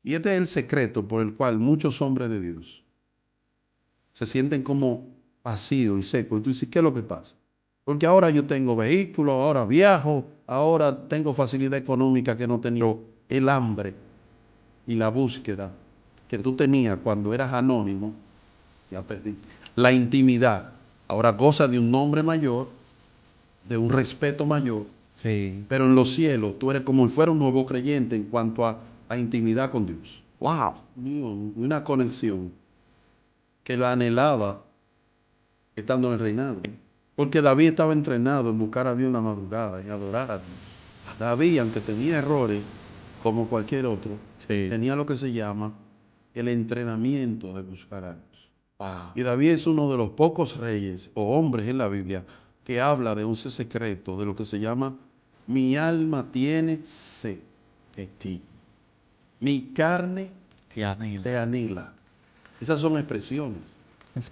Y este es el secreto por el cual muchos hombres de Dios se sienten como vacíos y secos. Y tú dices, ¿qué es lo que pasa? Porque ahora yo tengo vehículo, ahora viajo, ahora tengo facilidad económica que no tenía. El hambre y la búsqueda que tú tenías cuando eras anónimo, ya perdí. La intimidad, ahora goza de un nombre mayor, de un respeto mayor, Sí. pero en los cielos tú eres como si fuera un nuevo creyente en cuanto a intimidad con Dios. ¡Wow! Una conexión que la anhelaba estando en el reinado. Porque David estaba entrenado en buscar a Dios en la madrugada y adorar a Dios. David, aunque tenía errores, como cualquier otro, Sí. tenía lo que se llama el entrenamiento de buscar a Dios. Wow. Y David es uno de los pocos reyes o hombres en la Biblia que habla de un secreto, de lo que se llama mi alma tiene sed de ti. Mi carne Te anhelo. te anhela. Esas son expresiones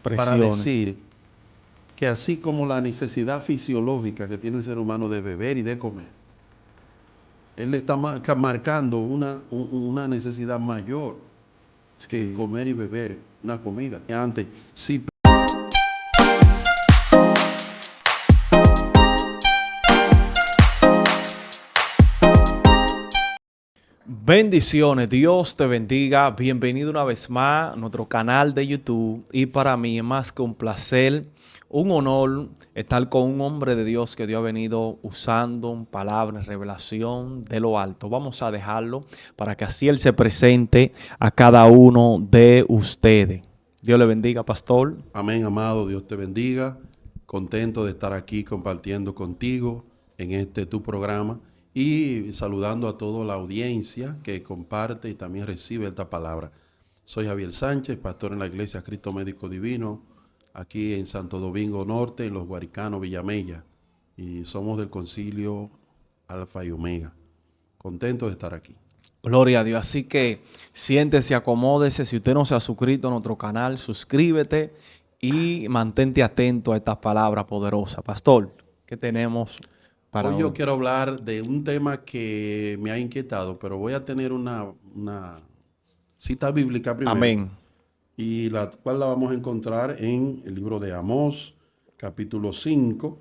para Expresiones. decir que así como la necesidad fisiológica que tiene el ser humano de beber y de comer, él está marcando una necesidad mayor que comer y beber una comida. Antes, sí. Bendiciones, Dios te bendiga. Bienvenido una vez más a nuestro canal de YouTube. Y para mí es más que un placer, un honor estar con un hombre de Dios que Dios ha venido usando palabras, revelación de lo alto. Vamos a dejarlo para que así Él se presente a cada uno de ustedes. Dios le bendiga, pastor. Amén, amado. Dios te bendiga. Contento de estar aquí compartiendo contigo en este tu programa y saludando a toda la audiencia que comparte y también recibe esta palabra. Soy Javier Sánchez, pastor en la Iglesia Cristo Médico Divino, aquí en Santo Domingo Norte, en Los Guaricanos, Villamella. Y somos del Concilio Alfa y Omega. Contento de estar aquí. Gloria a Dios. Así que siéntese, acomódese. Si usted no se ha suscrito a nuestro canal, suscríbete y mantente atento a estas palabras poderosas. Pastor, ¿qué tenemos para Hoy hoy? yo quiero hablar de un tema que me ha inquietado, pero voy a tener una cita bíblica primero, Amén. y la cual la vamos a encontrar en el libro de Amós, capítulo 5,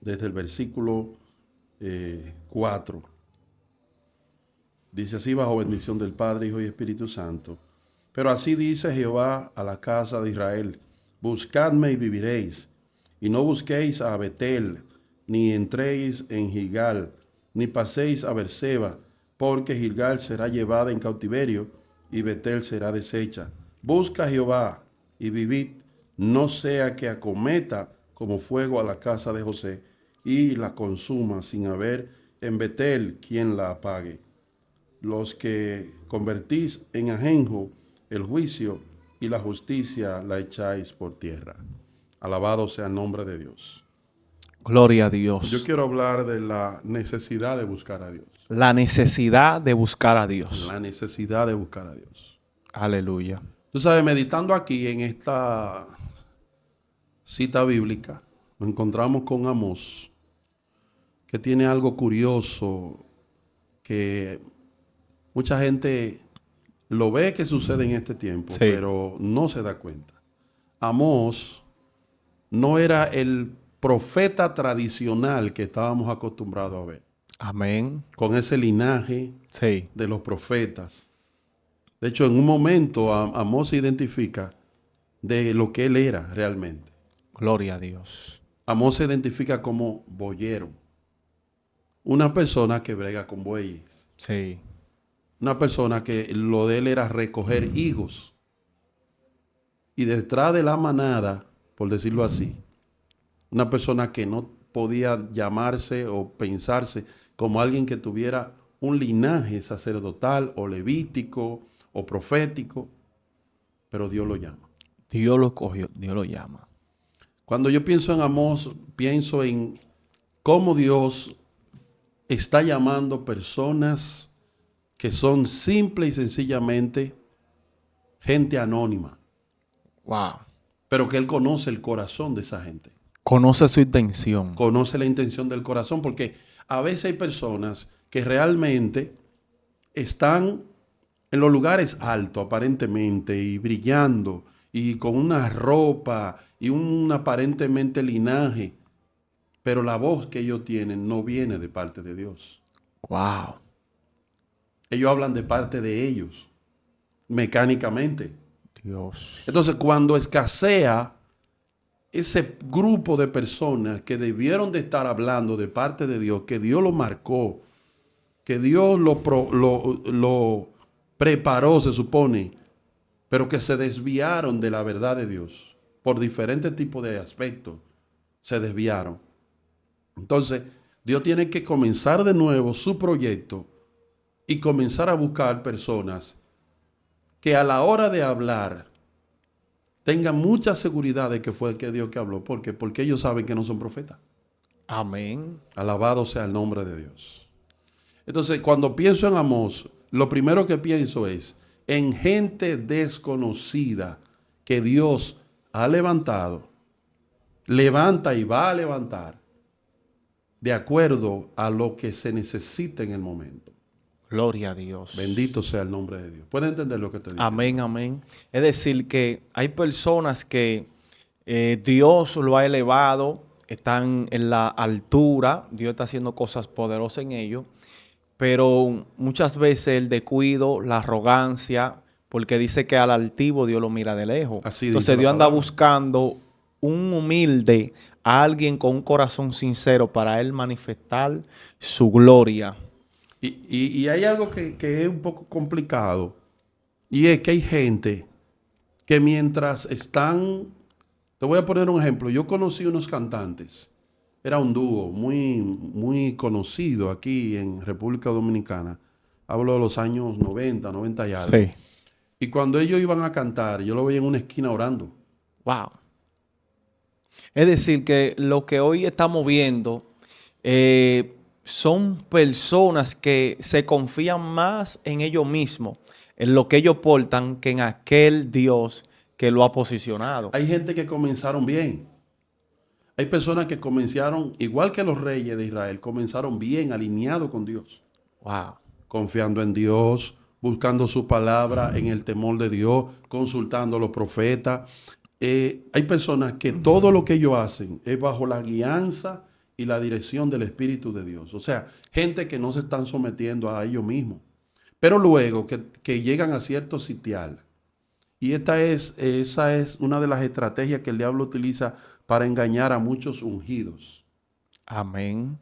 desde el versículo 4. Dice así: bajo bendición del Padre, Hijo y Espíritu Santo. Pero así dice Jehová a la casa de Israel: buscadme y viviréis, y no busquéis a Betel, ni entréis en Gilgal, ni paséis a Berseba, porque Gilgal será llevada en cautiverio, y Betel será deshecha. Busca a Jehová y vivid, no sea que acometa como fuego a la casa de José, y la consuma sin haber en Betel quien la apague. Los que convertís en ajenjo el juicio y la justicia la echáis por tierra. Alabado sea el nombre de Dios. Gloria a Yo Dios. quiero hablar de la necesidad de buscar a Dios. La necesidad de buscar a Dios. La necesidad de buscar a Dios. Aleluya. Tú sabes, meditando aquí en esta cita bíblica, nos encontramos con Amós, que tiene algo curioso que mucha gente lo ve que sucede en este tiempo, Sí. pero no se da cuenta. Amós no era el profeta tradicional que estábamos acostumbrados a ver, Amén. con ese linaje Sí. de los profetas. De hecho, en un momento Amós se identifica de lo que él era realmente. Gloria a Dios. Amós se identifica como boyero, una persona que brega con bueyes, Sí. una persona que lo de él era recoger higos. Y detrás de la manada, por decirlo así, una persona que no podía llamarse o pensarse como alguien que tuviera un linaje sacerdotal o levítico o profético, pero Dios lo llama. Dios lo cogió, Dios lo llama. Cuando yo pienso en Amós, pienso en cómo Dios está llamando personas que son simple y sencillamente gente anónima, Wow. pero que Él conoce el corazón de esa gente. Conoce su intención. Conoce la intención del corazón, porque a veces hay personas que realmente están en los lugares altos aparentemente y brillando y con una ropa y un aparentemente linaje, pero la voz que ellos tienen no viene de parte de Dios. Wow. Ellos hablan de parte de ellos, mecánicamente. Dios. Entonces, cuando escasea ese grupo de personas que debieron de estar hablando de parte de Dios, que Dios lo marcó, que Dios lo preparó, se supone, pero que se desviaron de la verdad de Dios por diferentes tipos de aspectos, se desviaron. Entonces, Dios tiene que comenzar de nuevo su proyecto y comenzar a buscar personas que a la hora de hablar tengan mucha seguridad de que fue que Dios que habló. ¿Por qué? Porque ellos saben que no son profetas. Amén. Alabado sea el nombre de Dios. Entonces, cuando pienso en Amós, lo primero que pienso es en gente desconocida que Dios ha levantado, levanta y va a levantar de acuerdo a lo que se necesita en el momento. Gloria a Dios. Bendito sea el nombre de Dios. ¿Puede entender lo que te digo? Amén, amén. Es decir, que hay personas que Dios lo ha elevado, están en la altura, Dios está haciendo cosas poderosas en ellos, pero muchas veces el descuido, la arrogancia, porque dice que al altivo Dios lo mira de lejos. Así dice Entonces la Dios anda palabra. buscando un humilde, a alguien con un corazón sincero para él manifestar su gloria. Y hay algo que es un poco complicado, y es que hay gente que mientras están, te voy a poner un ejemplo, yo conocí unos cantantes, era un dúo muy conocido aquí en República Dominicana, hablo de los años 90, 90 y algo. Sí. Y cuando ellos iban a cantar, yo lo veía en una esquina orando. Wow. Es decir, que lo que hoy estamos viendo son personas que se confían más en ellos mismos, en lo que ellos portan, que en aquel Dios que lo ha posicionado. Hay gente que comenzaron bien. Hay personas que comenzaron, igual que los reyes de Israel, comenzaron bien, alineados con Dios. Wow. Confiando en Dios, buscando su palabra en el temor de Dios, consultando a los profetas. Hay personas que todo lo que ellos hacen es bajo la guianza y la dirección del Espíritu de Dios. O sea, gente que no se están sometiendo a ellos mismos. Pero luego que llegan a cierto sitial, y esa es una de las estrategias que el diablo utiliza para engañar a muchos ungidos. Amén.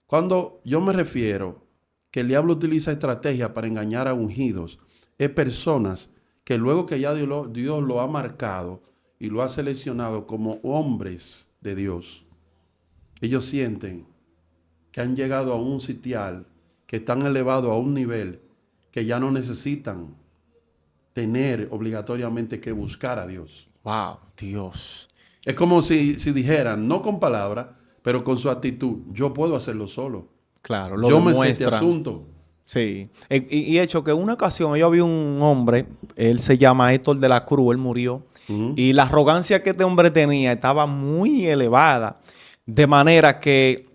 Cuando yo me refiero que el diablo utiliza estrategias para engañar a ungidos, es personas que luego que ya Dios lo ha marcado y lo ha seleccionado como hombres de Dios, ellos sienten que han llegado a un sitial, que están elevados a un nivel que ya no necesitan tener obligatoriamente que buscar a Dios. Wow, Dios. Es como si dijeran, no con palabras, pero con su actitud, yo puedo hacerlo solo. Claro, lo Yo me sé este demuestran. asunto. Sí. Y hecho que en una ocasión yo vi un hombre, él se llama Héctor de la Cruz, él murió, y la arrogancia que este hombre tenía estaba muy elevada, de manera que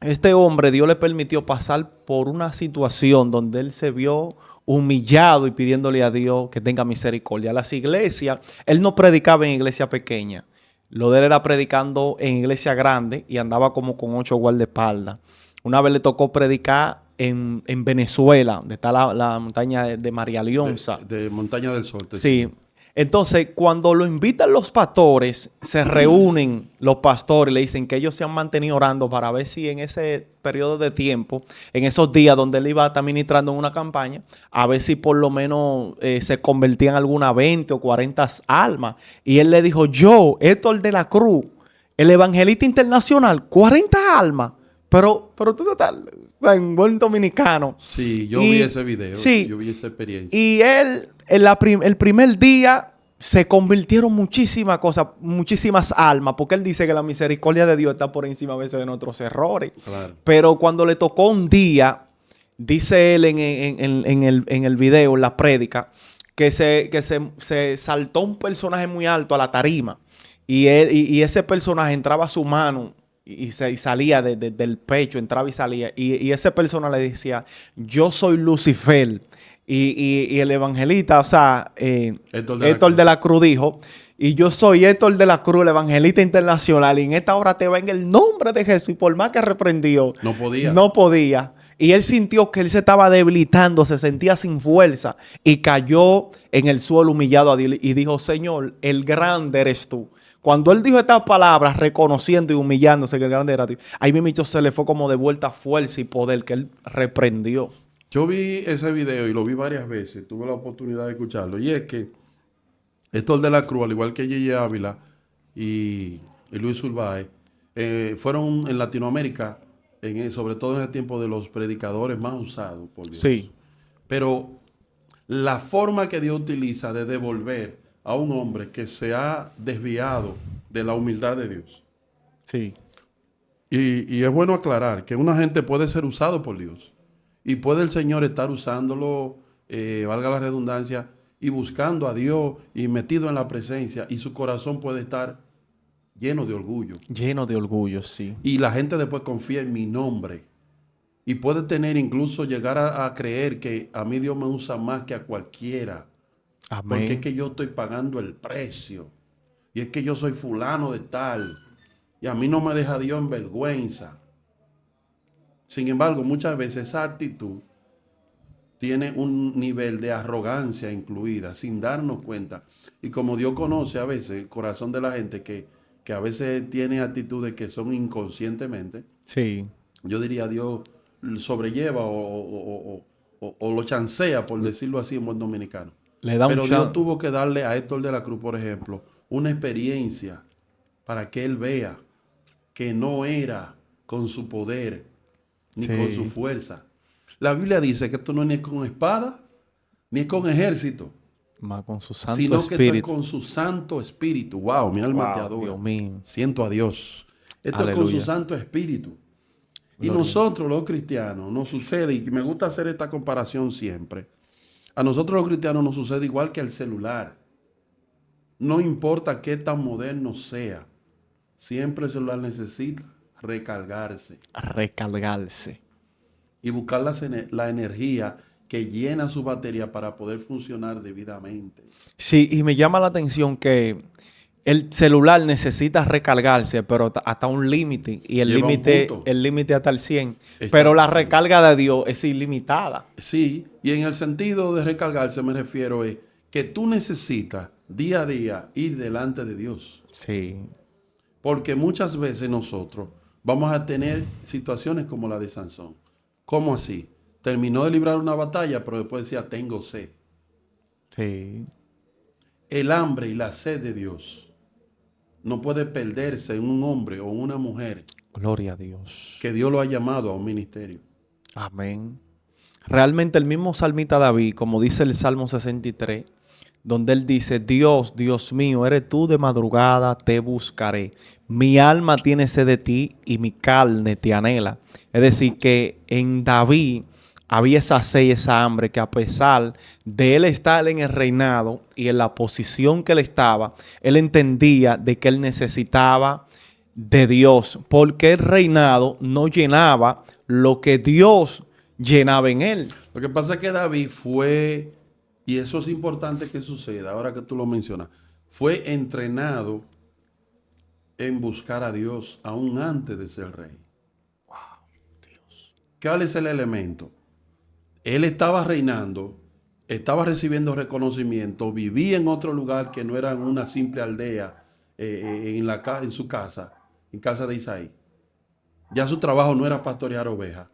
este hombre, Dios le permitió pasar por una situación donde él se vio humillado y pidiéndole a Dios que tenga misericordia. Las iglesias, él no predicaba en iglesia pequeña, lo de él era predicando en iglesia grande y andaba como con 8 guardaespaldas. Una vez le tocó predicar en Venezuela, donde está la montaña de María Leonza. De Montaña del Sol. Sí. Entonces, cuando lo invitan los pastores, se reúnen los pastores y le dicen que ellos se han mantenido orando para ver si en ese periodo de tiempo, en esos días donde él iba a estar ministrando en una campaña, a ver si por lo menos se convertían algunas 20 o 40 almas. Y él le dijo, yo, Héctor de la Cruz, el evangelista internacional, 40 almas. Pero tú estás en buen dominicano. Sí, yo vi ese video. Sí, yo vi esa experiencia. Y él, el primer día, se convirtieron muchísimas cosas, muchísimas almas, porque él dice que la misericordia de Dios está por encima a veces de nuestros errores. Claro. Pero cuando le tocó un día, dice él en el video, en la prédica, que se saltó un personaje muy alto a la tarima. Y ese personaje entraba a su mano y salía del pecho, entraba y salía. Y ese personaje le decía, yo soy Lucifer. Y el evangelista, o sea, Héctor de la Cruz dijo, y yo soy Héctor de la Cruz, el evangelista internacional, y en esta hora te va en el nombre de Jesús, y por más que reprendió, No podía. no podía. Y él sintió que él se estaba debilitando, se sentía sin fuerza, y cayó en el suelo humillado a Dios, y dijo, Señor, el grande eres tú. Cuando él dijo estas palabras, reconociendo y humillándose que el grande era Dios, ahí mismo se le fue como de vuelta fuerza y poder que él reprendió. Yo vi ese video y lo vi varias veces, tuve la oportunidad de escucharlo. Y es que Héctor de la Cruz, al igual que Yeye Ávila y Luis Urbáez, fueron en Latinoamérica, sobre todo en el tiempo de los predicadores más usados por Dios. Sí, Pero la forma que Dios utiliza de devolver a un hombre que se ha desviado de la humildad de Dios. sí. Y es bueno aclarar que una gente puede ser usado por Dios. Y puede el Señor estar usándolo, valga la redundancia, y buscando a Dios y metido en la presencia. Y su corazón puede estar lleno de orgullo. Lleno de orgullo, sí. Y la gente después confía en mi nombre. Y puede tener incluso llegar a creer que a mí Dios me usa más que a cualquiera. Porque es Amén. que yo estoy pagando el precio. Y es que yo soy fulano de tal. Y a mí no me deja Dios en vergüenza. Sin embargo, muchas veces esa actitud tiene un nivel de arrogancia incluida, sin darnos cuenta. Y como Dios conoce a veces el corazón de la gente que a veces tiene actitudes que son inconscientemente, Sí. yo diría Dios sobrelleva o lo chancea, por decirlo así en buen dominicano. Le da un Pero Dios chance. tuvo que darle a Héctor de la Cruz, por ejemplo, una experiencia para que él vea que no era con su poder ni Sí. con su fuerza. La Biblia dice que esto no es ni con espada ni con ejército, Más con su Santo sino que esto es Espíritu. con su Santo Espíritu. Wow, mi alma te Wow, adora. Dios mío. Siento a Dios. Esto es con su Aleluya. Santo Espíritu. Y Gloria. nosotros los cristianos nos sucede, y me gusta hacer esta comparación siempre, a nosotros los cristianos nos sucede igual que al celular. No importa qué tan moderno sea, siempre el celular necesita recargarse Recargarse. y buscar la energía que llena su batería para poder funcionar debidamente. Sí, y me llama la atención que el celular necesita recargarse, pero hasta un límite. Y Lleva un punto. el límite hasta el 100. Está Pero la bien. recarga de Dios es ilimitada. Sí, y en el sentido de recargarse me refiero es que tú necesitas día a día ir delante de Dios. Sí. Porque muchas veces nosotros vamos a tener situaciones como la de Sansón. ¿Cómo así? Terminó de librar una batalla, pero después decía, tengo sed. Sí. El hambre y la sed de Dios no puede perderse en un hombre o una mujer Gloria a Dios. que Dios lo ha llamado a un ministerio. Amén. Realmente el mismo salmista David, como dice el Salmo 63, donde él dice, Dios, Dios mío, eres tú de madrugada, te buscaré. Mi alma tiene sed de ti y mi carne te anhela. Es decir, que en David había esa sed y esa hambre que a pesar de él estar en el reinado y en la posición que él estaba, él entendía de que él necesitaba de Dios, porque el reinado no llenaba lo que Dios llenaba en él. Lo que pasa es que David fue, y eso es importante que suceda, ahora que tú lo mencionas, fue entrenado en buscar a Dios aún antes de ser rey. Wow, Dios. ¿Cuál es el elemento? Él estaba reinando, estaba recibiendo reconocimiento, vivía en otro lugar que no era una simple aldea en su casa, en casa de Isaí. Ya su trabajo no era pastorear ovejas.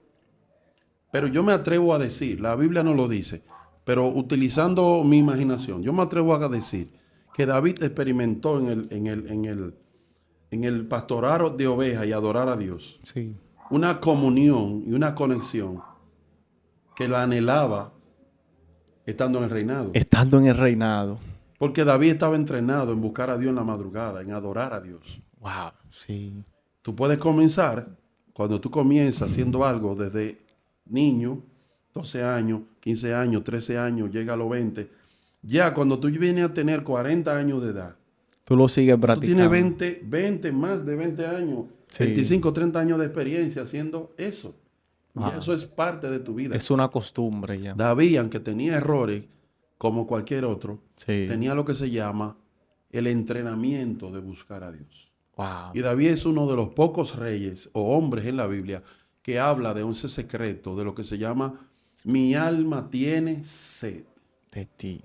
Pero yo me atrevo a decir, la Biblia no lo dice, pero utilizando mi imaginación, yo me atrevo a decir que David experimentó en el pastorar de ovejas y adorar a Dios Sí. una comunión y una conexión que la anhelaba estando en el reinado. Estando en el reinado. Porque David estaba entrenado en buscar a Dios en la madrugada, en adorar a Dios. Wow, sí. Tú puedes comenzar, cuando tú comienzas haciendo algo desde niño, 12 años, 15 años, 13 años, llega a los 20. Ya cuando tú vienes a tener 40 años de edad, Tú lo sigues tú practicando. tienes más de 20 años, Sí. 25, 30 años de experiencia haciendo eso. Wow. Ya eso es parte de tu vida. Es una costumbre ya. David, aunque tenía errores, como cualquier otro, Sí. tenía lo que se llama el entrenamiento de buscar a Dios. Wow. Y David es uno de los pocos reyes o hombres en la Biblia que habla de ese secreto, de lo que se llama: mi alma tiene sed, De ti.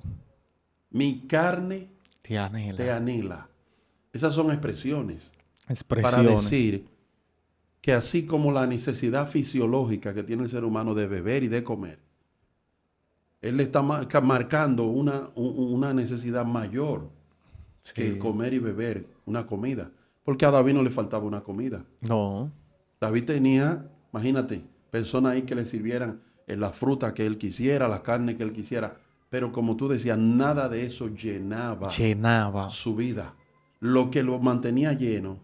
mi carne Te anhela. te anhela. Esas son expresiones para Expresiones. decir que así como la necesidad fisiológica que tiene el ser humano de beber y de comer, él le está marcando una necesidad mayor que el Sí. comer y beber una comida. Porque a David no le faltaba una comida. No. David tenía, imagínate, personas ahí que le sirvieran la fruta que él quisiera, la carne que él quisiera. Pero como tú decías, nada de eso llenaba Llenaba. su vida. Lo que lo mantenía lleno.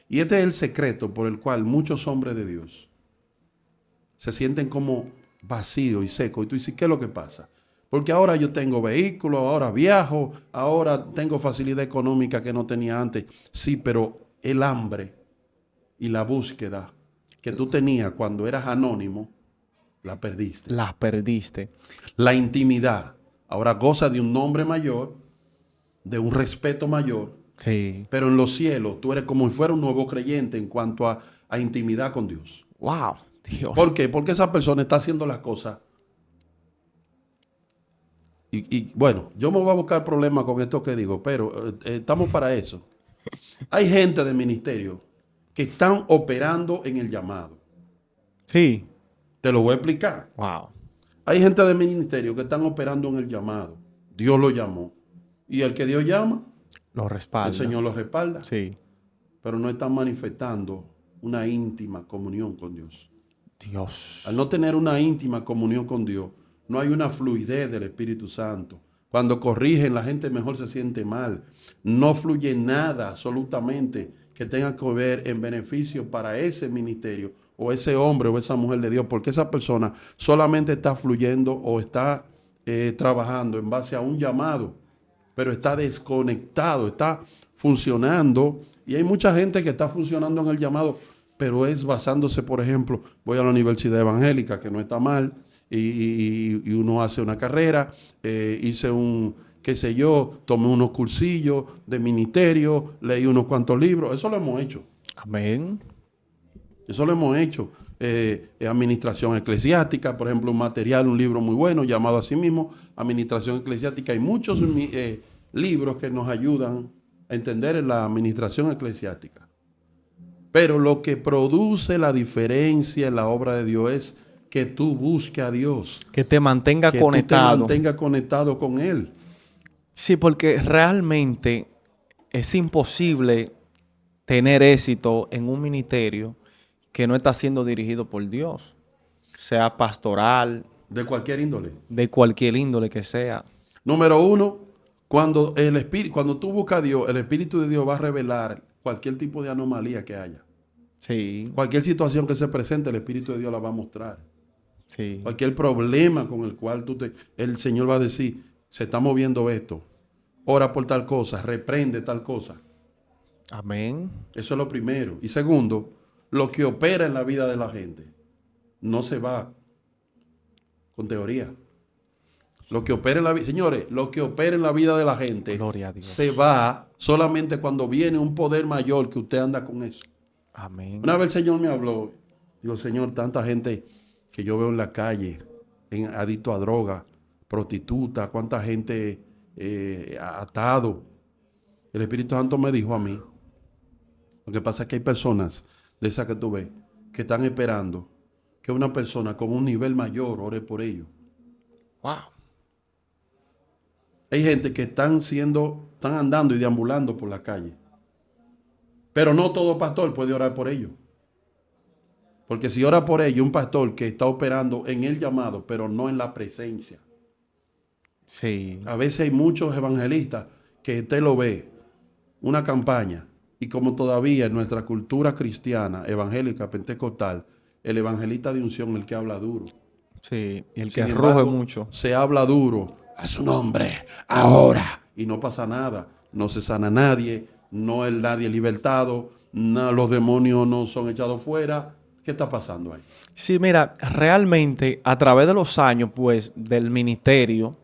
Y este es el secreto por el cual muchos hombres de Dios se sienten como vacíos y secos. Y tú dices, ¿qué es lo que pasa? Porque ahora yo tengo vehículo, ahora viajo, ahora tengo facilidad económica que no tenía antes. Sí, pero el hambre y la búsqueda que tú tenías cuando eras anónimo, la perdiste. Las perdiste. La intimidad, ahora goza de un nombre mayor, de un respeto mayor, Sí. pero en los cielos tú eres como si fuera un nuevo creyente en cuanto a intimidad con Dios. Wow. Dios. ¿Por qué? Porque esa persona está haciendo las cosas. Y bueno, yo me voy a buscar problemas con esto que digo, pero estamos para eso. Hay gente de ministerio que están operando en el llamado. Sí. Te lo voy a explicar. Wow. Hay gente de ministerio que están operando en el llamado. Dios lo llamó. Y el que Dios llama, Lo respalda. el Señor lo respalda. Sí. Pero no están manifestando una íntima comunión con Dios. Dios. Al no tener una íntima comunión con Dios, no hay una fluidez del Espíritu Santo. Cuando corrigen, la gente mejor se siente mal. No fluye nada absolutamente que tenga que ver en beneficio para ese ministerio o ese hombre o esa mujer de Dios, porque esa persona solamente está fluyendo o está trabajando en base a un llamado, pero está desconectado, está funcionando. Y hay mucha gente que está funcionando en el llamado, pero es basándose, por ejemplo, voy a la universidad evangélica, que no está mal, y uno hace una carrera, hice qué sé yo, tomé unos cursillos de ministerio, leí unos cuantos libros, eso lo hemos hecho. Amén. Eso lo hemos hecho. Administración eclesiástica, por ejemplo, un material, un libro muy bueno llamado así mismo, Administración Eclesiástica. Hay muchos libros que nos ayudan a entender la administración eclesiástica. Pero lo que produce la diferencia en la obra de Dios es que tú busques a Dios. Que te mantenga que conectado. tú te mantengas conectado con Él. Sí, porque realmente es imposible tener éxito en un ministerio que no está siendo dirigido por Dios, sea pastoral, De cualquier índole. de cualquier índole que sea. Número uno, cuando tú buscas a Dios, el Espíritu de Dios va a revelar cualquier tipo de anomalía que haya. Sí, Cualquier situación que se presente, el Espíritu de Dios la va a mostrar. sí. Cualquier problema con el cual el Señor va a decir, se está moviendo esto, ora por tal cosa, reprende tal cosa. Amén. Eso es lo primero. Y segundo, lo que opera en la vida de la gente no se va con teoría. Lo que opera en la vida, señores, lo que opera en la vida de la gente Gloria a Dios. se va solamente cuando viene un poder mayor que usted anda con eso. Amén. Una vez el Señor me habló, digo, Señor, tanta gente que yo veo en la calle, adicto a droga, prostituta, cuánta gente atado. El Espíritu Santo me dijo a mí, lo que pasa es que hay personas de esas que tú ves que están esperando que una persona con un nivel mayor ore por ellos. Wow. Hay gente que están andando y deambulando por la calle. Pero no todo pastor puede orar por ellos. Porque si ora por ellos, un pastor que está operando en el llamado, pero no en la presencia. Sí. A veces hay muchos evangelistas que usted lo ve, una campaña, y como todavía en nuestra cultura cristiana, evangélica, pentecostal, el evangelista de unción, el que habla duro. Sí. Y el Sin que embargo, ruge mucho. se habla duro, a su nombre, ahora. Y no pasa nada, no se sana nadie, no es nadie libertado, no, los demonios no son echados fuera, ¿Qué está pasando ahí? Sí, mira, realmente a través de los años, pues, del ministerio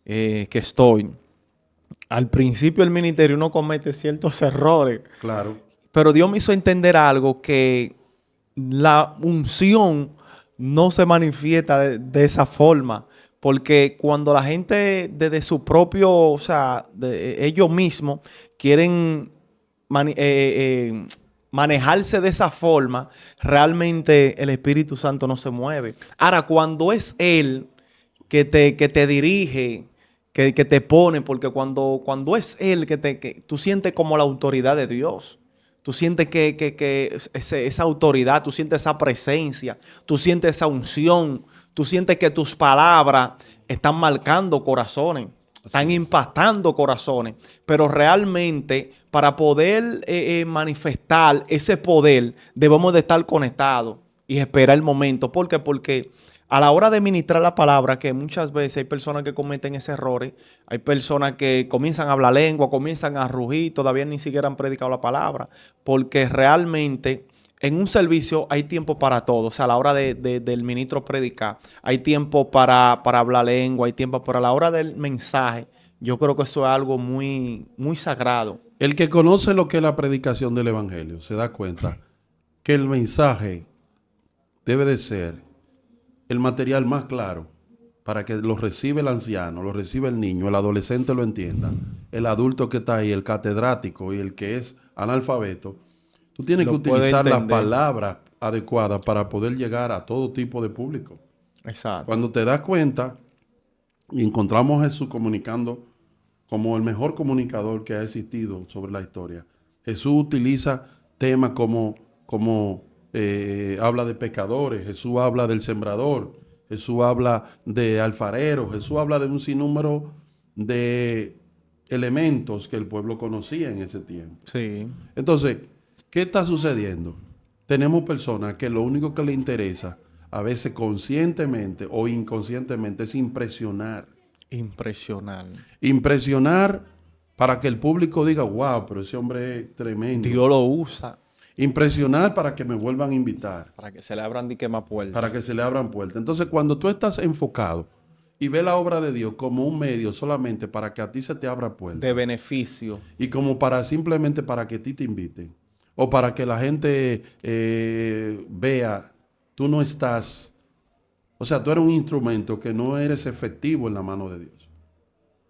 que estoy, al principio del ministerio uno comete ciertos errores, Claro, pero Dios me hizo entender algo, que la unción no se manifiesta de esa forma, porque cuando la gente desde su propio, o sea, de ellos mismos quieren manejarse de esa forma, realmente el Espíritu Santo no se mueve. Ahora, cuando es Él que te dirige, que te pone, porque cuando es Él que tú sientes como la autoridad de Dios. Tú sientes que esa autoridad, tú sientes esa presencia, tú sientes esa unción, tú sientes que tus palabras están marcando corazones, están así es. impactando corazones. Pero realmente para poder manifestar ese poder debemos de estar conectados y esperar el momento. ¿Por qué? Porque a la hora de ministrar la palabra, que muchas veces hay personas que cometen esos errores, hay personas que comienzan a hablar lengua, comienzan a rugir, todavía ni siquiera han predicado la palabra, porque realmente en un servicio hay tiempo para todo. O sea, a la hora del ministro predicar, hay tiempo para hablar lengua, hay tiempo, pero a la hora del mensaje, yo creo que eso es algo muy, muy sagrado. El que conoce lo que es la predicación del Evangelio se da cuenta que el mensaje debe de ser el material más claro para que lo reciba el anciano, lo reciba el niño, el adolescente lo entienda, el adulto que está ahí, el catedrático y el que es analfabeto. Tú tienes que Lo puede utilizar las entender. palabras adecuadas para poder llegar a todo tipo de público. Exacto. Cuando te das cuenta y encontramos a Jesús comunicando como el mejor comunicador que ha existido sobre la historia, Jesús utiliza temas como habla de pecadores, Jesús habla del sembrador, Jesús habla de alfarero, Jesús habla de un sinnúmero de elementos que el pueblo conocía en ese tiempo. Sí. Entonces, ¿qué está sucediendo? Tenemos personas que lo único que le interesa, a veces conscientemente o inconscientemente, es impresionar. Impresionante. Impresionar para que el público diga, wow, pero ese hombre es tremendo. Dios lo usa Impresionar para que me vuelvan a invitar, para que se le abran dique más para puertas. que se le abran puertas. Entonces, cuando tú estás enfocado y ves la obra de Dios como un medio solamente para que a ti se te abra De puertas beneficio. y como para simplemente para que a ti te inviten o para que la gente vea, tú no estás, o sea, tú eres un instrumento que no eres efectivo en la mano de Dios.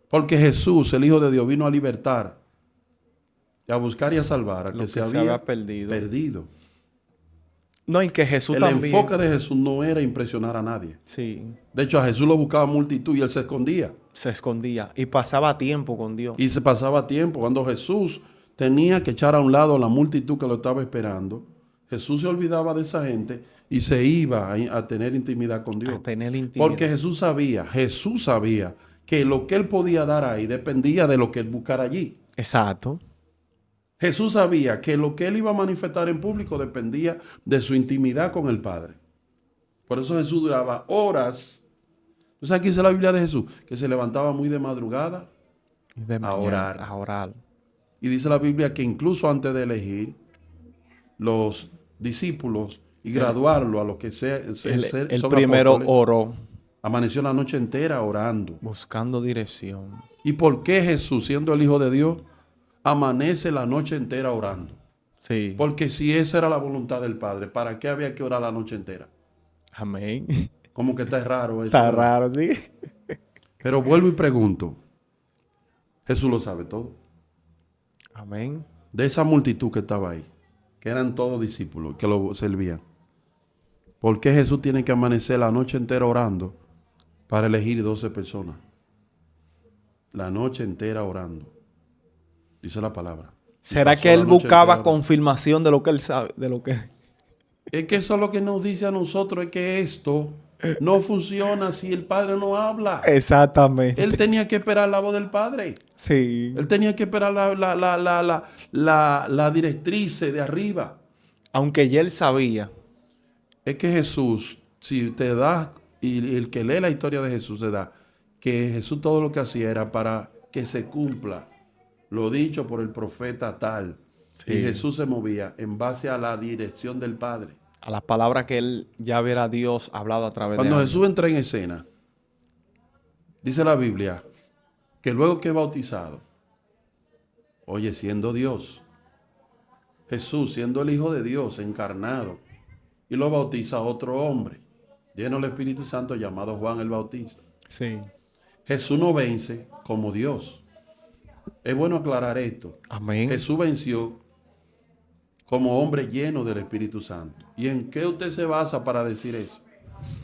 Porque Jesús, el Hijo de Dios, vino a libertar y a buscar y a salvar a Lo que que se se había había perdido. perdido. No, y que Jesús El también. enfoque de Jesús no era impresionar a nadie. Sí, De hecho, a Jesús lo buscaba multitud y él se escondía. se escondía y pasaba tiempo con Dios. Y se pasaba tiempo. Cuando Jesús tenía que echar a un lado la multitud que lo estaba esperando, Jesús se olvidaba de esa gente y se iba a tener intimidad con Dios. A tener intimidad. Porque Jesús sabía que lo que él podía dar ahí dependía de lo que él buscara allí. Exacto. Jesús sabía que lo que él iba a manifestar en público dependía de su intimidad con el Padre. Por eso Jesús duraba horas. ¿Tú sabes qué dice la Biblia de Jesús? Que se levantaba muy de madrugada Y de a mañana, orar. a orar. Y dice la Biblia que incluso antes de elegir los discípulos y graduarlo a lo que El son primero apóstoles, oró, amaneció la noche entera orando. buscando dirección. ¿Y por qué Jesús, siendo el Hijo de Dios, amanece la noche entera orando? Sí. Porque si esa era la voluntad del Padre, ¿para qué había que orar la noche entera? Amén. Como que está raro eso. Está ¿verdad? raro, sí. Pero vuelvo y pregunto, Jesús lo sabe todo. Amén. De esa multitud que estaba ahí, que eran todos discípulos, que lo servían. ¿Por qué Jesús tiene que amanecer la noche entera orando para elegir 12 personas? La noche entera orando. Dice la palabra. Y ¿Será pasó que la él noche buscaba entera orando. confirmación de lo que él sabe? De lo que... Es que eso es lo que nos dice a nosotros, es que esto no funciona si el Padre no habla. Exactamente. Él tenía que esperar la voz del Padre. Sí. Él tenía que esperar la directriz de arriba. Aunque ya él sabía. Es que Jesús, si te das, y el que lee la historia de Jesús se da, que Jesús todo lo que hacía era para que se cumpla lo dicho por el profeta tal. Sí. Y Jesús se movía en base a la dirección del Padre. A las palabras que él ya verá a Dios hablado a través de Cuando años. Jesús entra en escena, dice la Biblia que luego que es bautizado, oye, siendo Dios, Jesús siendo el Hijo de Dios encarnado, y lo bautiza otro hombre, lleno del Espíritu Santo llamado Juan el Bautista. Sí. Jesús no vence como Dios. Es bueno aclarar esto. Amén. Jesús venció como hombre lleno del Espíritu Santo. ¿Y en qué usted se basa para decir eso?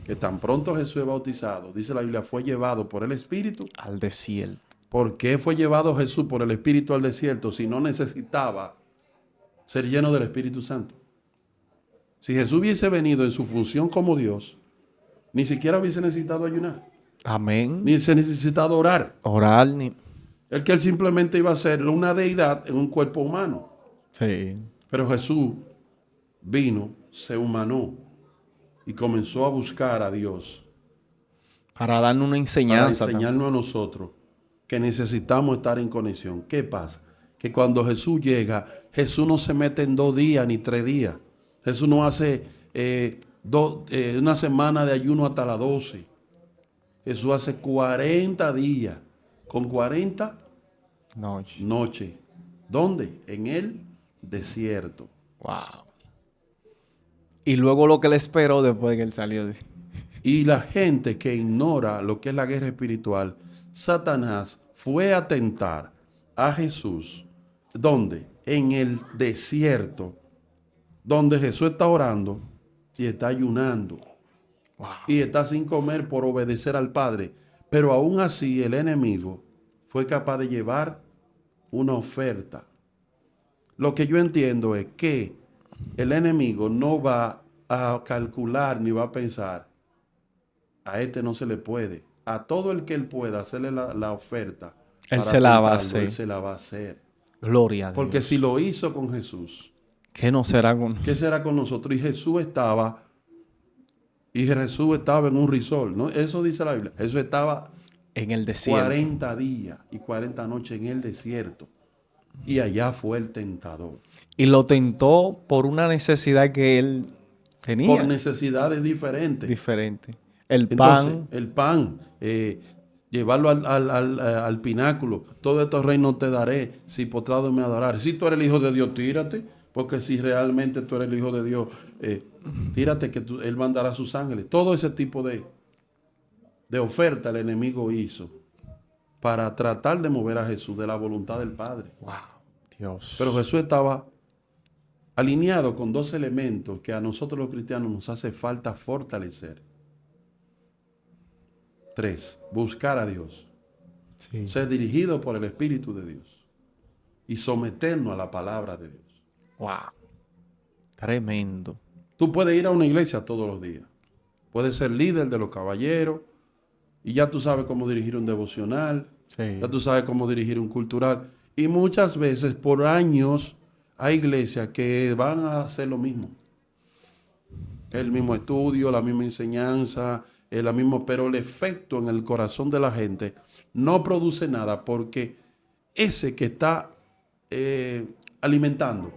Que tan pronto Jesús es bautizado, dice la Biblia, fue llevado por el Espíritu. Al desierto. ¿Por qué fue llevado Jesús por el Espíritu al desierto si no necesitaba ser lleno del Espíritu Santo? Si Jesús hubiese venido en su función como Dios, ni siquiera hubiese necesitado ayunar, Amén. ni se necesitado orar. Orar ni... El que él simplemente iba a ser una deidad en un cuerpo humano. Sí. Pero Jesús vino, se humanó y comenzó a buscar a Dios Para darnos una para enseñanza. enseñarnos a nosotros que necesitamos estar en conexión. ¿Qué pasa? Que cuando Jesús llega, Jesús no se mete en 2 días ni 3 días. Jesús no hace una semana de ayuno hasta las 12. Jesús hace 40 días con 40 Noche. noches. ¿Dónde? En el desierto. Wow. Y luego lo que le esperó después de que él salió de... Y la gente que ignora lo que es la guerra espiritual, Satanás fue a tentar a Jesús. ¿Dónde? En el desierto, donde Jesús está orando y está ayunando. Wow. Y está sin comer por obedecer al Padre. Pero aún así el enemigo fue capaz de llevar una oferta. Lo que yo entiendo es que el enemigo no va a calcular ni va a pensar, a este no se le puede. A todo el que él pueda hacerle la oferta, Él para se la va a tentarlo, hacer. él se la va a hacer. Gloria a Dios. Porque si lo hizo con Jesús, ¿Qué no será con... ¿qué será con nosotros? Y Jesús estaba en un risol, ¿no? Eso dice la Biblia. Jesús estaba en el desierto? 40 días y 40 noches en el desierto. Y allá fue el tentador. Y lo tentó por una necesidad que él tenía. Por necesidades diferentes. Diferente. El Entonces, pan. el pan, llevarlo al pináculo. Todos estos reinos te daré si postrado me adorar. Si tú eres el Hijo de Dios, tírate. Porque si realmente tú eres el Hijo de Dios, tírate que Él mandará a sus ángeles. Todo ese tipo de oferta el enemigo hizo para tratar de mover a Jesús de la voluntad del Padre. Wow. Dios. Pero Jesús estaba alineado con 2 elementos que a nosotros los cristianos nos hace falta fortalecer. 3, buscar a Dios, Sí. ser dirigido por el Espíritu de Dios y someternos a la palabra de Dios. Wow. Tremendo. Tú puedes ir a una iglesia todos los días, puedes ser líder de los caballeros y ya tú sabes cómo dirigir un devocional, Sí. ya tú sabes cómo dirigir un cultural y muchas veces por años hay iglesias que van a hacer lo mismo. El mismo estudio, la misma enseñanza, pero el efecto en el corazón de la gente no produce nada porque ese que está alimentando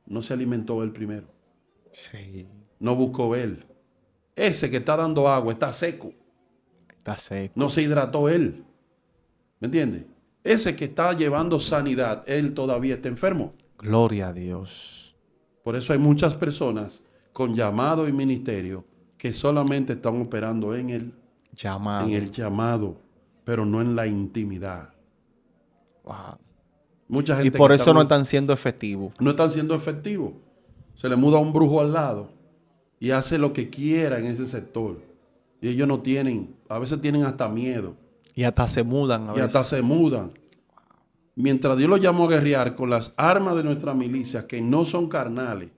no se alimentó él primero, Sí. no buscó él. Ese que está dando agua está seco, Está seco. no se hidrató él. ¿Me entiendes? Ese que está llevando sanidad, él todavía está enfermo. Gloria a Dios. Por eso hay muchas personas con llamado y ministerio que solamente están operando en el llamado, pero no en la intimidad. Wow. Mucha Y gente por que eso no están siendo efectivos. no están siendo efectivos. Se le muda un brujo al lado y hace lo que quiera en ese sector. Y ellos no tienen, a veces tienen hasta miedo. Y hasta se mudan a Y veces. hasta se mudan. Mientras Dios los llamó a guerrear con las armas de nuestra milicia, que no son carnales,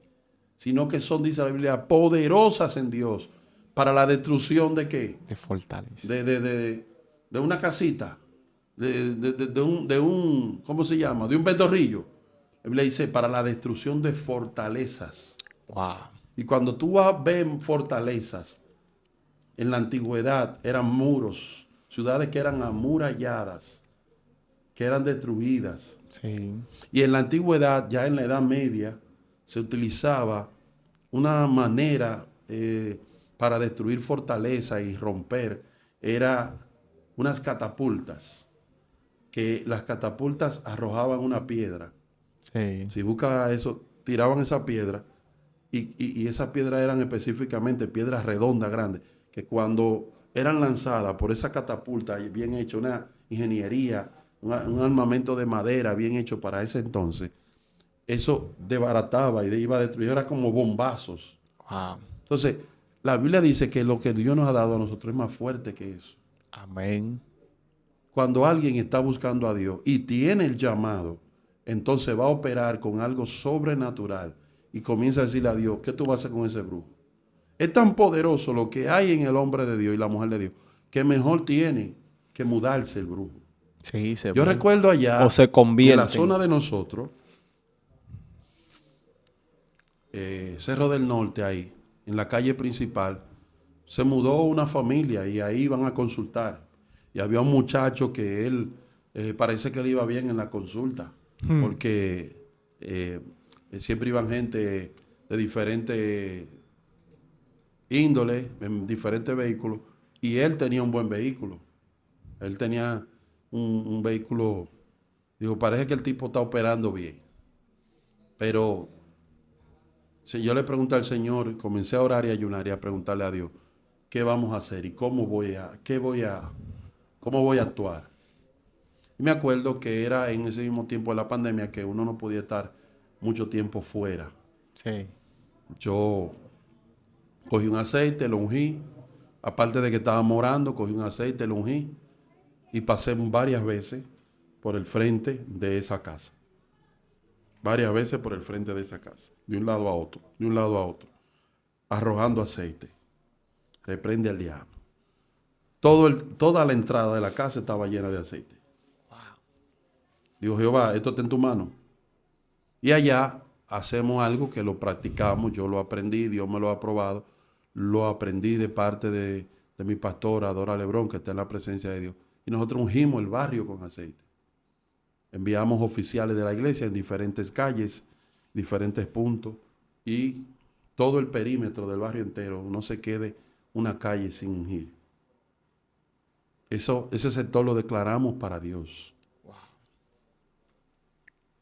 sino que son, dice la Biblia, poderosas en Dios para la destrucción de ¿qué? De fortaleza. De una casita, de un, ¿cómo se llama? De un ventorrillo. La Biblia dice, para la destrucción de fortalezas. Wow. Y cuando tú ves fortalezas, en la antigüedad eran muros, ciudades que eran amuralladas, que eran destruidas. Sí. Y en la antigüedad, ya en la Edad Media, se utilizaba una manera para destruir fortaleza y romper, era unas catapultas, que las catapultas arrojaban una piedra. Sí. Si busca eso, tiraban esa piedra y esas piedras eran específicamente piedras redondas, grandes, que cuando eran lanzadas por esa catapulta, bien hecho, una ingeniería, un armamento de madera bien hecho para ese entonces, eso desbarataba y iba a destruir, era como bombazos. Wow. Entonces, la Biblia dice que lo que Dios nos ha dado a nosotros es más fuerte que eso. Amén. Cuando alguien está buscando a Dios y tiene el llamado, entonces va a operar con algo sobrenatural y comienza a decirle a Dios, ¿qué tú vas a hacer con ese brujo? Es tan poderoso lo que hay en el hombre de Dios y la mujer de Dios, que mejor tiene que mudarse el brujo. Sí, se Yo muda. recuerdo O allá, se en la convierten. zona de nosotros, Cerro del Norte, ahí, en la calle principal, se mudó una familia y ahí iban a consultar. Y había un muchacho que él, parece que le iba bien en la consulta, porque siempre iban gente de diferentes índole, en diferentes vehículos, y él tenía un buen vehículo. Él tenía un vehículo, digo, parece que el tipo está operando bien. Pero si yo le pregunté al Señor, comencé a orar y a ayunar y a preguntarle a Dios, ¿qué vamos a hacer y cómo voy a actuar? Y me acuerdo que era en ese mismo tiempo de la pandemia que uno no podía estar mucho tiempo fuera. Sí. Yo cogí un aceite, lo ungí, aparte de que estaba morando, cogí un aceite, lo ungí y pasé varias veces por el frente de esa casa. Varias veces por el frente de esa casa, de un lado a otro, de un lado a otro, arrojando aceite. Reprende al diablo. Toda la entrada de la casa estaba llena de aceite. Digo, Jehová, esto está en tu mano. Y allá hacemos algo que lo practicamos, yo lo aprendí, Dios me lo ha aprobado, lo aprendí de parte de mi pastora, Dora Lebrón, que está en la presencia de Dios. Y nosotros ungimos el barrio con aceite. Enviamos oficiales de la iglesia en diferentes calles, diferentes puntos, y todo el perímetro del barrio entero, no se quede una calle sin ungir. Ese sector lo declaramos para Dios.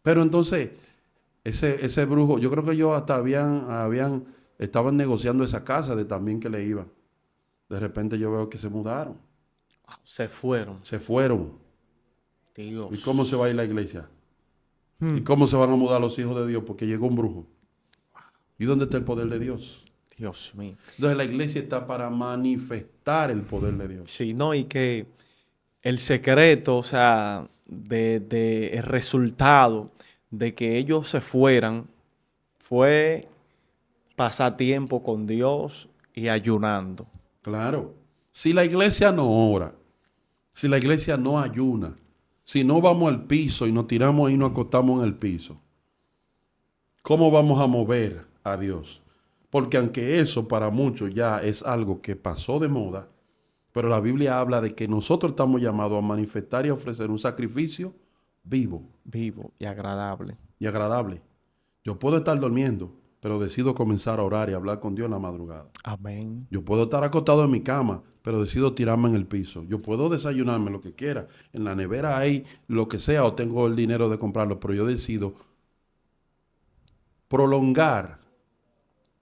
Pero entonces, ese brujo, yo creo que ellos hasta estaban negociando esa casa de también que le iban. De repente yo veo que se mudaron, Wow, se fueron. se fueron. Dios. ¿Y cómo se va a ir la iglesia? ¿Y cómo se van a mudar los hijos de Dios? Porque llegó un brujo. ¿Y dónde está el poder de Dios? Dios mío. Entonces la iglesia está para manifestar el poder de Dios. Sí, no, y que el secreto, o sea, de el resultado de que ellos se fueran fue pasar tiempo con Dios y ayunando. Claro. Si la iglesia no ora, si la iglesia no ayuna, si no vamos al piso y nos tiramos ahí y nos acostamos en el piso, ¿cómo vamos a mover a Dios? Porque aunque eso para muchos ya es algo que pasó de moda, pero la Biblia habla de que nosotros estamos llamados a manifestar y a ofrecer un sacrificio vivo Vivo y agradable. y agradable. Yo puedo estar durmiendo, pero decido comenzar a orar y hablar con Dios en la madrugada. Amén. Yo puedo estar acostado en mi cama, pero decido tirarme en el piso. Yo puedo desayunarme lo que quiera. En la nevera hay lo que sea o tengo el dinero de comprarlo, pero yo decido prolongar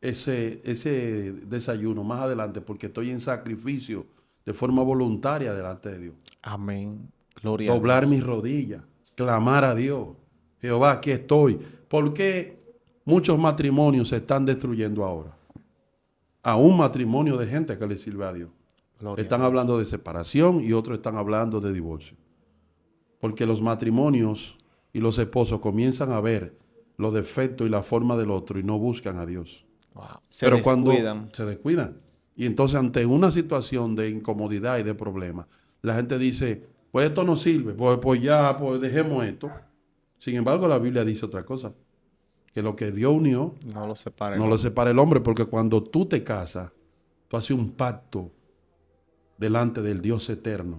ese desayuno más adelante porque estoy en sacrificio de forma voluntaria delante de Dios. Amén. Gloria a Doblar Dios. mis rodillas, clamar a Dios. Jehová, aquí estoy. ¿Por qué muchos matrimonios se están destruyendo ahora? Aún matrimonio de gente que le sirve a Dios. Gloria a Están Dios. hablando de separación y otros están hablando de divorcio. Porque los matrimonios y los esposos comienzan a ver los defectos y la forma del otro y no buscan a Dios. Wow. Se Pero descuidan. cuando se descuidan. Y entonces ante una situación de incomodidad y de problema, la gente dice, pues esto no sirve, pues ya, pues dejemos esto. Sin embargo, la Biblia dice otra cosa, que lo que Dios unió, No lo separen. no lo separa el hombre, porque cuando tú te casas, tú haces un pacto delante del Dios eterno.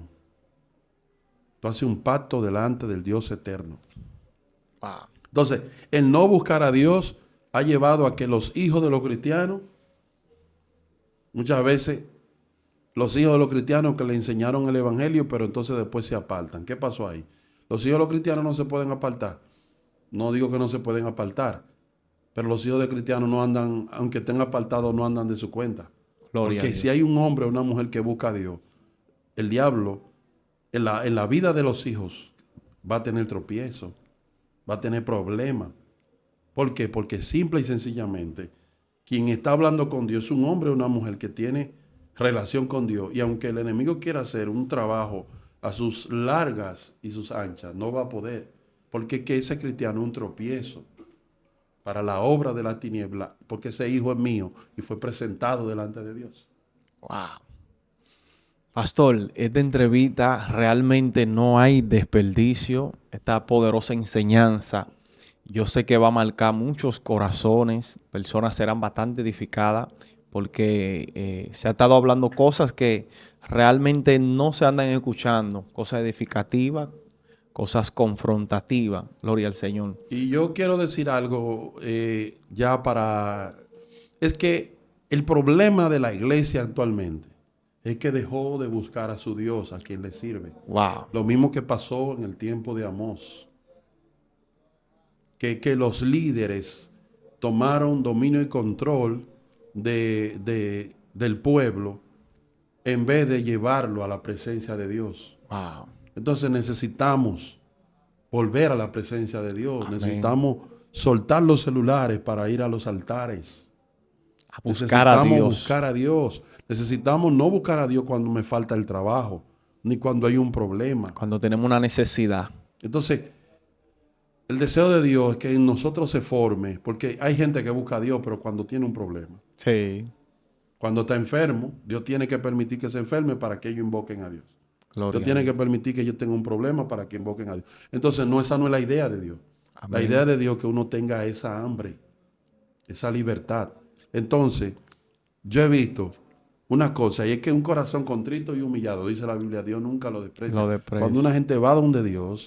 Tú haces un pacto delante del Dios eterno. Wow. Entonces, el no buscar a Dios ha llevado a que los hijos de los cristianos, muchas veces, los hijos de los cristianos que le enseñaron el evangelio, pero entonces después se apartan. ¿Qué pasó ahí? Los hijos de los cristianos no se pueden apartar. No digo que no se pueden apartar, pero los hijos de cristianos no andan, aunque estén apartados, no andan de su cuenta. Gloria a Porque Dios. si hay un hombre o una mujer que busca a Dios, el diablo en la vida de los hijos va a tener tropiezo, va a tener problemas. ¿Por qué? Porque simple y sencillamente, quien está hablando con Dios es un hombre o una mujer que tiene relación con Dios. Y aunque el enemigo quiera hacer un trabajo a sus largas y sus anchas, no va a poder. Porque es que ese cristiano es un tropiezo para la obra de la tiniebla, porque ese hijo es mío y fue presentado delante de Dios. Wow. Pastor, esta entrevista realmente no hay desperdicio. Esta poderosa enseñanza, yo sé que va a marcar muchos corazones. Personas serán bastante edificadas porque se ha estado hablando cosas que realmente no se andan escuchando. Cosas edificativas, cosas confrontativas. Gloria al Señor. Y yo quiero decir algo ya para... Es que el problema de la iglesia actualmente es que dejó de buscar a su Dios, a quien le sirve. Wow. Lo mismo que pasó en el tiempo de Amós. Que los líderes tomaron dominio y control del pueblo en vez de llevarlo a la presencia de Dios. Wow. Entonces necesitamos volver a la presencia de Dios. Amén. Necesitamos soltar los celulares para ir a los altares. A buscar a Necesitamos Dios. buscar a Dios. Necesitamos no buscar a Dios cuando me falta el trabajo, ni cuando hay un problema. Cuando tenemos una necesidad. Entonces, el deseo de Dios es que en nosotros se forme, porque hay gente que busca a Dios, pero cuando tiene un problema. Sí. Cuando está enfermo, Dios tiene que permitir que se enferme para que ellos invoquen a Dios. Gloria Dios a tiene Dios. que permitir que ellos tengan un problema para que invoquen a Dios. Entonces, esa no es la idea de Dios. Amén. La idea de Dios es que uno tenga esa hambre, esa libertad. Entonces, yo he visto una cosa, y es que un corazón contrito y humillado, dice la Biblia, Dios nunca lo desprecia. Lo desprecia. Cuando una gente va donde Dios